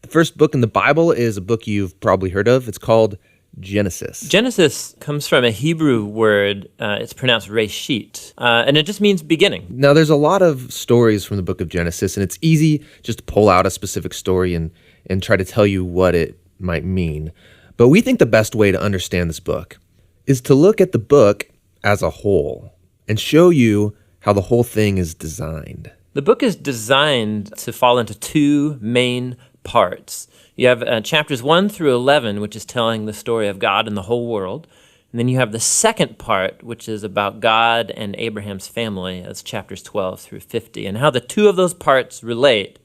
The first book in the Bible is a book you've probably heard of. It's called Genesis. Genesis comes from a Hebrew word. It's pronounced reshit, and it just means beginning. Now, there's a lot of stories from the book of Genesis, and it's easy just to pull out a specific story and try to tell you what it might mean. But we think the best way to understand this book is to look at the book as a whole and show you how the whole thing is designed. The book is designed to fall into two main parts. You have chapters 1 through 11, which is telling the story of God and the whole world. And then you have the second part, which is about God and Abraham's family. That's chapters 12 through 50. And how the two of those parts relate,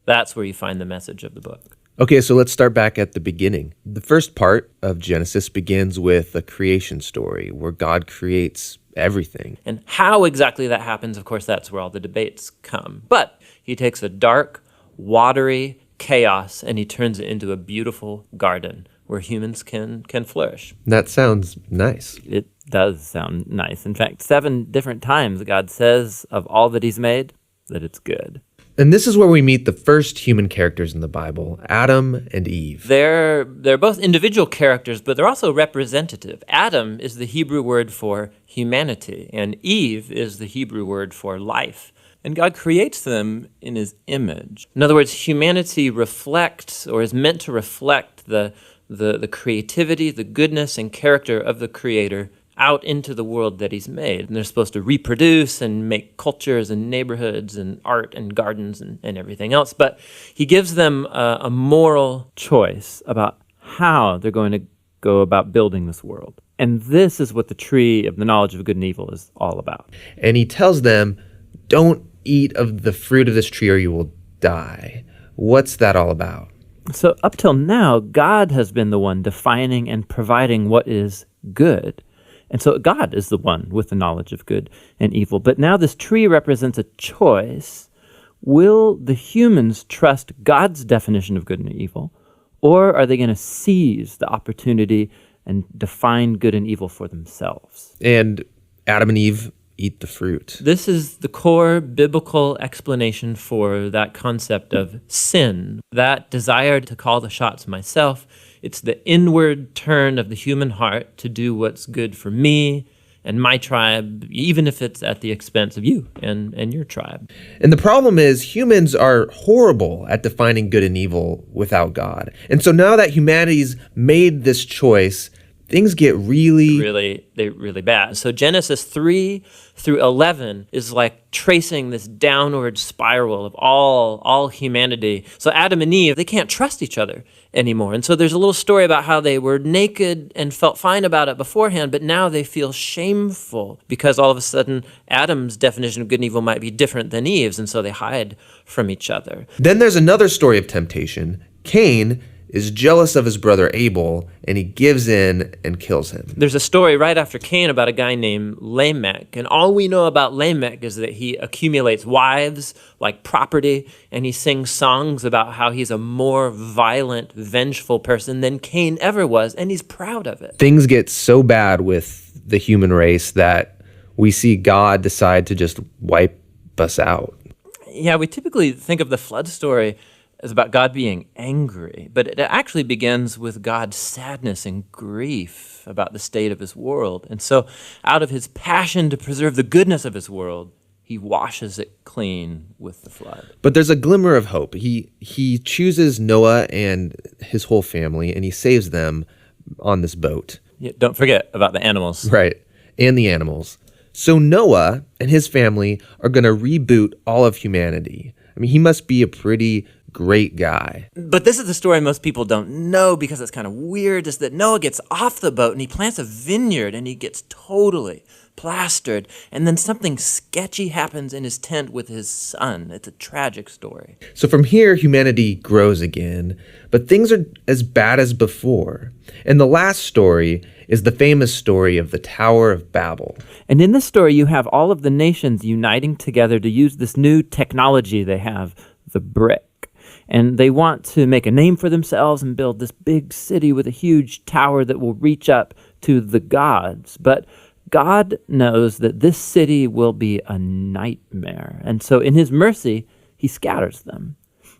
that's where you find the message of the book. Okay, so let's start back at the beginning. The first part of Genesis begins with a creation story where God creates everything. And how exactly that happens, of course, that's where all the debates come. But he takes a dark, watery chaos and he turns it into a beautiful garden where humans can flourish. That sounds nice. It does sound nice. In fact, 7 different times God says of all that he's made that it's good. And this is where we meet the first human characters in the Bible, Adam and Eve. They're both individual characters, but they're also representative. Adam is the Hebrew word for humanity, and Eve is the Hebrew word for life. And God creates them in his image. In other words, humanity reflects, or is meant to reflect, the creativity, the goodness, and character of the Creator out into the world that he's made. And they're supposed to reproduce and make cultures and neighborhoods and art and gardens and everything else. But he gives them a moral choice about how they're going to go about building this world. And this is what the tree of the knowledge of good and evil is all about. And he tells them, don't eat of the fruit of this tree or you will die. What's that all about? So up till now, God has been the one defining and providing what is good. And so God is the one with the knowledge of good and evil. But now this tree represents a choice. Will the humans trust God's definition of good and evil, or are they going to seize the opportunity and define good and evil for themselves? And Adam and Eve eat the fruit. This is the core biblical explanation for that concept of sin, that desire to call the shots myself. It's the inward turn of the human heart to do what's good for me and my tribe, even if it's at the expense of you and your tribe. And the problem is humans are horrible at defining good and evil without God. And so now that humanity's made this choice, things get really bad. So Genesis 3 through 11 is like tracing this downward spiral of all humanity. So Adam and Eve, they can't trust each other anymore. And so there's a little story about how they were naked and felt fine about it beforehand, but now they feel shameful because all of a sudden Adam's definition of good and evil might be different than Eve's, and so they hide from each other. Then there's another story of temptation. Cain is jealous of his brother Abel, and he gives in and kills him. There's a story right after Cain about a guy named Lamech, and all we know about Lamech is that he accumulates wives like property, and he sings songs about how he's a more violent, vengeful person than Cain ever was, and he's proud of it. Things get so bad with the human race that we see God decide to just wipe us out. Yeah, we typically think of the flood story is about God being angry, but it actually begins with God's sadness and grief about the state of his world. And so out of his passion to preserve the goodness of his world, he washes it clean with the flood. But there's a glimmer of hope. He chooses Noah and his whole family, and he saves them on this boat. Yeah, don't forget about the animals. Right, and the animals. So Noah and his family are going to reboot all of humanity. I mean, he must be a pretty great guy. But this is the story most people don't know because it's kind of weird, is that Noah gets off the boat and he plants a vineyard and he gets totally plastered. And then something sketchy happens in his tent with his son. It's a tragic story. So from here, humanity grows again, but things are as bad as before. And the last story is the famous story of the Tower of Babel. And in this story, you have all of the nations uniting together to use this new technology they have, the brick. And they want to make a name for themselves and build this big city with a huge tower that will reach up to the gods. But God knows that this city will be a nightmare. And so in his mercy, he scatters them.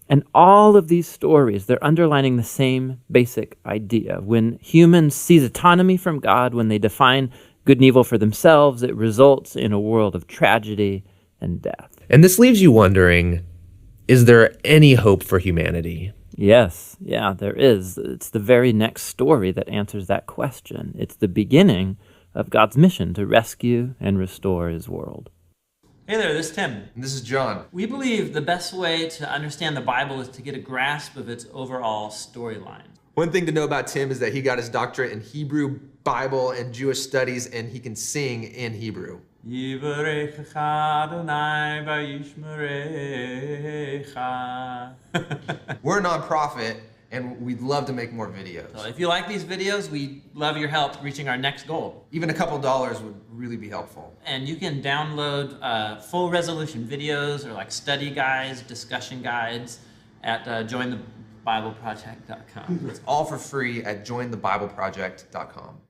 And all of these stories, they're underlining the same basic idea. When humans seize autonomy from God, when they define good and evil for themselves, it results in a world of tragedy and death. And this leaves you wondering, is there any hope for humanity? Yes, yeah, there is. It's the very next story that answers that question. It's the beginning of God's mission to rescue and restore his world. Hey there, this is Tim. And this is John. We believe the best way to understand the Bible is to get a grasp of its overall storyline. One thing to know about Tim is that he got his doctorate in Hebrew, Bible, and Jewish studies, and he can sing in Hebrew. We're a nonprofit, and we'd love to make more videos. So if you like these videos, we'd love your help reaching our next goal. Even a couple dollars would really be helpful. And you can download full resolution videos or like study guides, discussion guides at jointhebibleproject.com. It's all for free at jointhebibleproject.com.